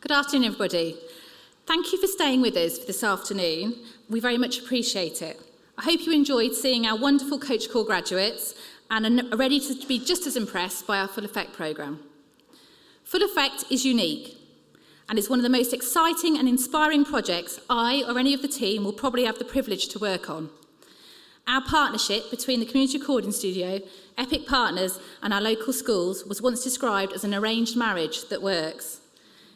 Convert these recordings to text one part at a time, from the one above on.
Good afternoon, everybody. Thank you for staying with us for this afternoon. We very much appreciate it. I hope you enjoyed seeing our wonderful Coach Corps graduates and are ready to be just as impressed by our Full Effect programme. Full Effect is unique and is one of the most exciting and inspiring projects I or any of the team will probably have the privilege to work on. Our partnership between the Community Recording Studio, Epic Partners and our local schools was once described as an arranged marriage that works.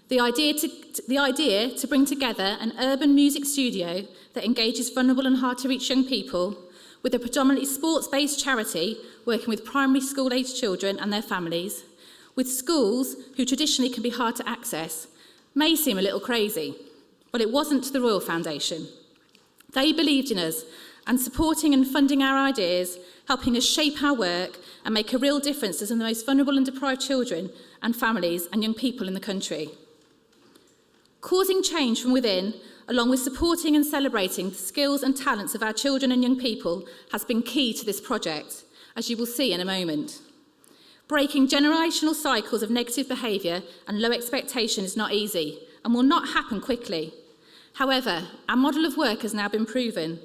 The idea to bring together an urban music studio that engages vulnerable and hard-to-reach young people with a predominantly sports-based charity working with primary school-aged children and their families, with schools who traditionally can be hard to access, may seem a little crazy, but it wasn't to the Royal Foundation. They believed in us and supporting and funding our ideas, helping us shape our work and make a real difference to some of the most vulnerable and deprived children and families and young people in the country. Causing change from within, along with supporting and celebrating the skills and talents of our children and young people, has been key to this project, as you will see in a moment. Breaking generational cycles of negative behaviour and low expectation is not easy and will not happen quickly. However, our model of work has now been proven,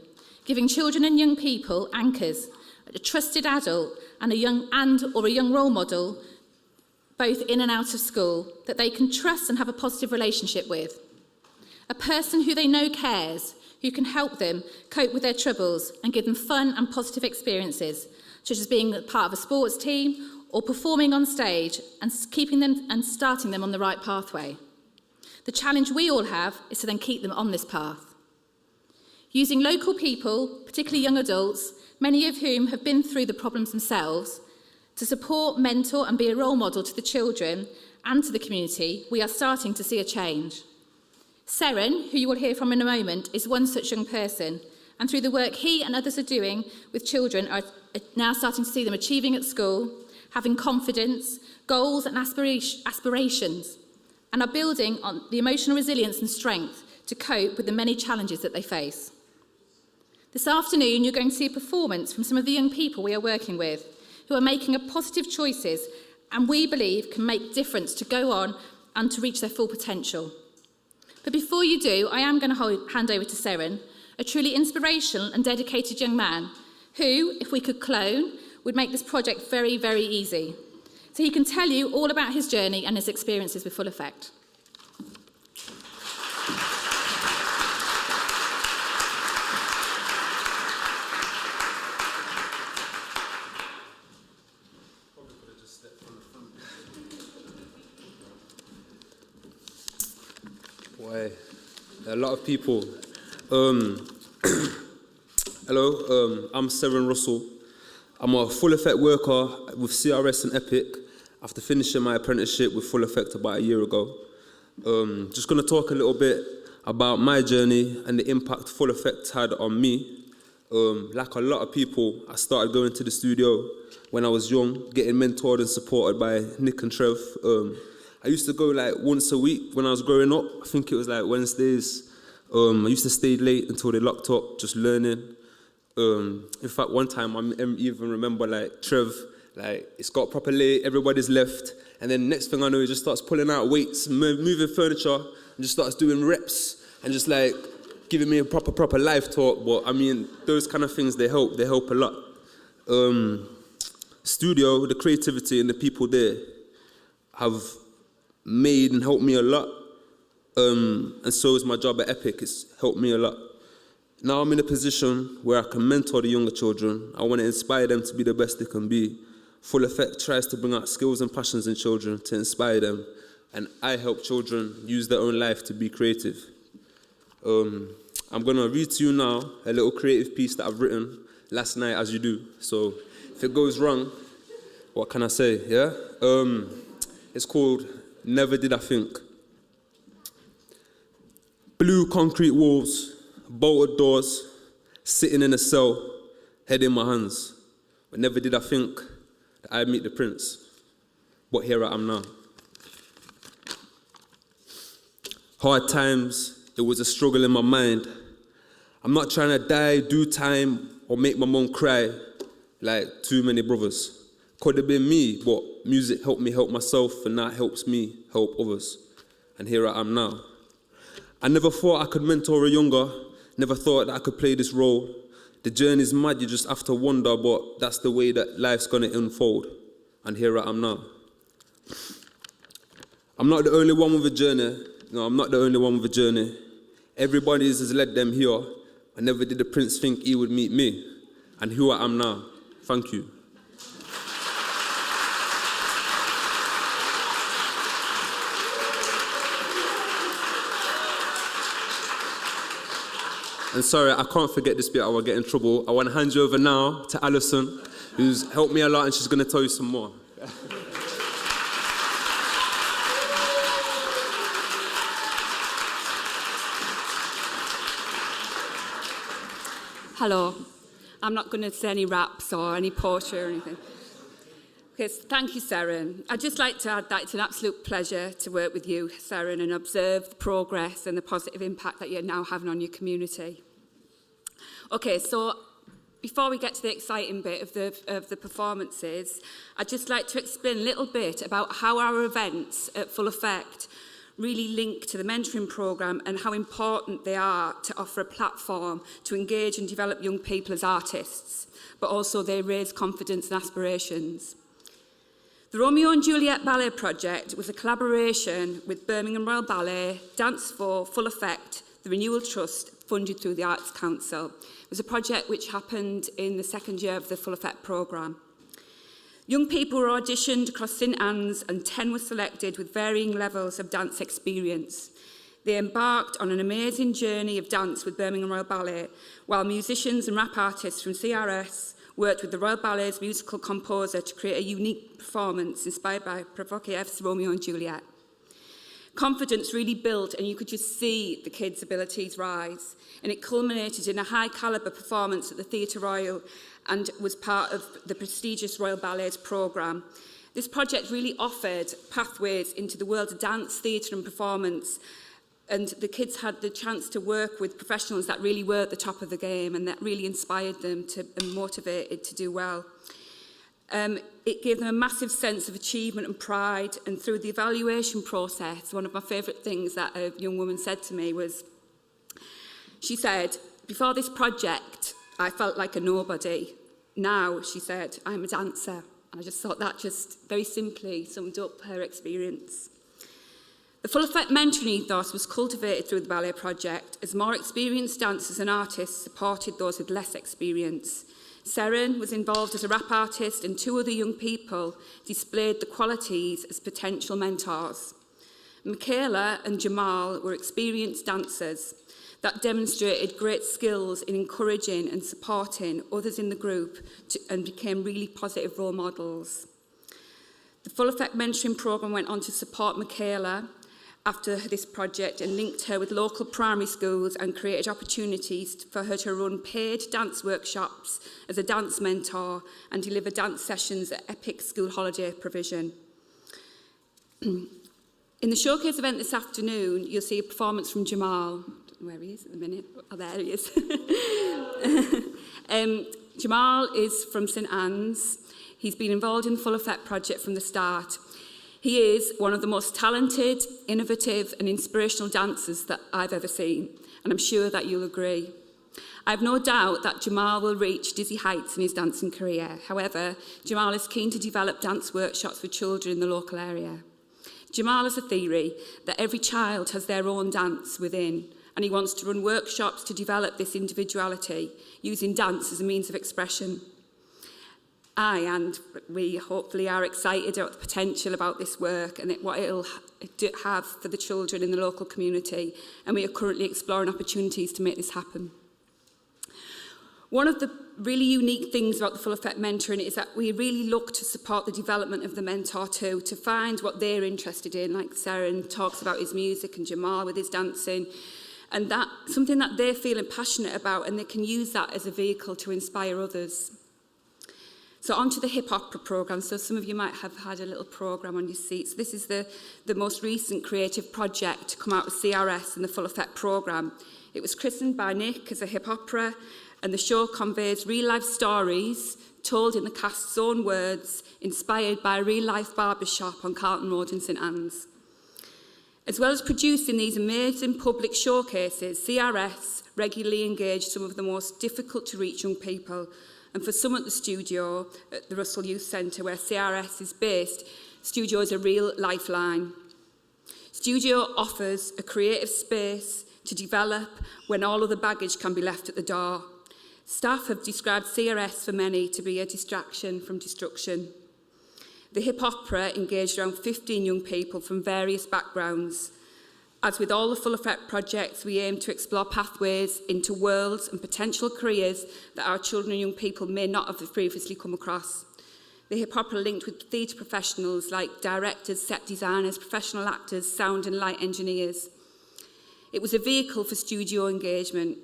giving children and young people anchors, a trusted adult and a young role model, both in and out of school, that they can trust and have a positive relationship with. A person who they know cares, who can help them cope with their troubles and give them fun and positive experiences, such as being part of a sports team or performing on stage and keeping them and starting them on the right pathway. The challenge we all have is to then keep them on this path. Using local people, particularly young adults, many of whom have been through the problems themselves, to support, mentor and be a role model to the children and to the community, we are starting to see a change. Seren, who you will hear from in a moment, is one such young person, and through the work he and others are doing with children are now starting to see them achieving at school, having confidence, goals and aspirations, and are building on the emotional resilience and strength to cope with the many challenges that they face. This afternoon, you're going to see a performance from some of the young people we are working with, who are making positive choices and we believe can make difference to go on and to reach their full potential. But before you do, I am going to hand over to Seren, a truly inspirational and dedicated young man who, if we could clone, would make this project very, very easy. So he can tell you all about his journey and his experiences with Full Effect. A lot of people. Hello, I'm Seren Russell. I'm a Full Effect worker with CRS and Epic after finishing my apprenticeship with Full Effect about a year ago. Just going to talk a little bit about my journey and the impact Full Effect had on me. Like a lot of people, I started going to the studio when I was young, getting mentored and supported by Nick and Trev. I used to go like once a week when I was growing up. I think it was like Wednesdays. I used to stay late until they locked up, just learning. In fact, one time I even remember like Trev, like it's got proper late, everybody's left, and then next thing I know, he just starts pulling out weights, moving furniture, and just starts doing reps, and just like giving me a proper life talk. But I mean, those kind of things, they help a lot. Studio, the creativity and the people there have made and helped me a lot, and so is my job at Epic. It's helped me a lot. Now I'm in a position where I can mentor the younger children. I want to inspire them to be the best they can be. Full Effect tries to bring out skills and passions in children to inspire them, and I help children use their own life to be creative. I'm going to read to you now a little creative piece that I've written last night, as you do. So if it goes wrong, what can I say, yeah? It's called Never Did I Think. Blue concrete walls, bolted doors, sitting in a cell, head in my hands. But never did I think that I'd meet the prince. But here I am now. Hard times, it was a struggle in my mind. I'm not trying to die, do time, or make my mom cry like too many brothers. Could have been me, but music helped me help myself, and that helps me help others. and here I am now. I never thought I could mentor a younger, never thought that I could play this role. The journey's mad, you just have to wonder, but that's the way that life's gonna unfold, and here I am now. I'm not the only one with a journey. No, I'm not the only one with a journey. Everybody has led them here. I never did the prince think he would meet me, and who I am now. Thank you. And sorry, I can't forget this bit, I will get in trouble. I want to hand you over now to Alison, who's helped me a lot, and she's going to tell you some more. Hello. I'm not going to say any raps or any poetry or anything. Okay, so thank you, Seren. I'd just like to add that it's an absolute pleasure to work with you, Seren, and observe the progress and the positive impact that you're now having on your community. Okay, so before we get to the exciting bit of the performances, I'd just like to explain a little bit about how our events at Full Effect really link to the mentoring programme and how important they are to offer a platform to engage and develop young people as artists, but also they raise confidence and aspirations. The Romeo and Juliet Ballet Project was a collaboration with Birmingham Royal Ballet, Dance for Full Effect, the Renewal Trust, funded through the Arts Council. It was a project which happened in the second year of the Full Effect programme. Young people were auditioned across St Anne's and 10 were selected with varying levels of dance experience. They embarked on an amazing journey of dance with Birmingham Royal Ballet, while musicians and rap artists from CRS worked with the Royal Ballet's musical composer to create a unique performance inspired by Provokiev's Romeo and Juliet. Confidence really built, and you could just see the kids' abilities rise. And it culminated in a high-calibre performance at the Theatre Royal and was part of the prestigious Royal Ballet's programme. This project really offered pathways into the world of dance, theatre and performance, and the kids had the chance to work with professionals that really were at the top of the game and that really inspired them and motivated to do well. It gave them a massive sense of achievement and pride, and through the evaluation process, one of my favourite things that a young woman said to me was, she said, before this project, I felt like a nobody. Now, she said, I'm a dancer. And I just thought that just very simply summed up her experience. The Full Effect mentoring ethos was cultivated through the ballet project as more experienced dancers and artists supported those with less experience. Seren was involved as a rap artist, and 2 other young people displayed the qualities as potential mentors. Michaela and Jamal were experienced dancers that demonstrated great skills in encouraging and supporting others in the group and became really positive role models. The Full Effect mentoring programme went on to support Michaela after this project and linked her with local primary schools and created opportunities for her to run paid dance workshops as a dance mentor and deliver dance sessions at Epic school holiday provision. In the showcase event this afternoon, you'll see a performance from Jamal. I don't know where he is at the minute. Oh, there he is. Jamal is from St Anne's. He's been involved in the Full Effect project from the start. He is one of the most talented, innovative and inspirational dancers that I've ever seen, and I'm sure that you'll agree. I have no doubt that Jamal will reach dizzy heights in his dancing career. However, Jamal is keen to develop dance workshops with children in the local area. Jamal has a theory that every child has their own dance within, and he wants to run workshops to develop this individuality, using dance as a means of expression. And we hopefully are excited about the potential about this work and what it'll have for the children in the local community, and we are currently exploring opportunities to make this happen. One of the really unique things about the Full Effect mentoring is that we really look to support the development of the mentor too, to find what they're interested in, like Seren talks about his music and Jamal with his dancing, and that's something that they're feeling passionate about, and they can use that as a vehicle to inspire others. So on to the hip opera programme. So some of you might have had a little programme on your seats. This is the most recent creative project to come out with CRS and the Full Effect programme. It was christened by Nick as a hip opera, and the show conveys real-life stories told in the cast's own words, inspired by a real-life barbershop on Carlton Road in St Anne's. As well as producing these amazing public showcases, CRS regularly engage some of the most difficult to reach young people. And for some at the studio, at the Russell Youth Centre where CRS is based, Studio is a real lifeline. Studio offers a creative space to develop when all other baggage can be left at the door. Staff have described CRS for many to be a distraction from destruction. The hip opera engaged around 15 young people from various backgrounds. As with all the Full Effect projects, we aim to explore pathways into worlds and potential careers that our children and young people may not have previously come across. The hip opera linked with theatre professionals like directors, set designers, professional actors, sound and light engineers. It was a vehicle for studio engagement.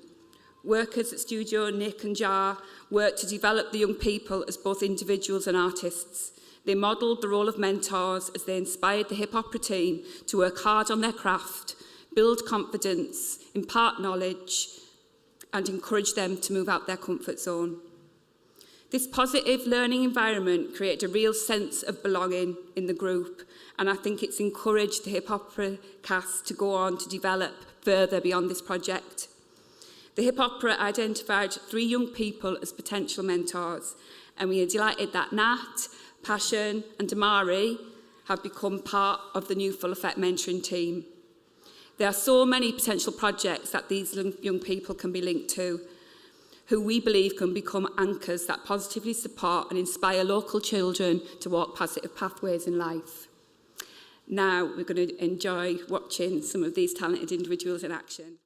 Workers at Studio, Nick and Jar, worked to develop the young people as both individuals and artists. They modelled the role of mentors as they inspired the hip opera team to work hard on their craft, build confidence, impart knowledge, and encourage them to move out their comfort zone. This positive learning environment created a real sense of belonging in the group, and I think it's encouraged the hip opera cast to go on to develop further beyond this project. The hip opera identified 3 young people as potential mentors, and we are delighted that Nat, Passion and Damari have become part of the new Full Effect mentoring team. There are so many potential projects that these young people can be linked to, who we believe can become anchors that positively support and inspire local children to walk positive pathways in life. Now we're going to enjoy watching some of these talented individuals in action.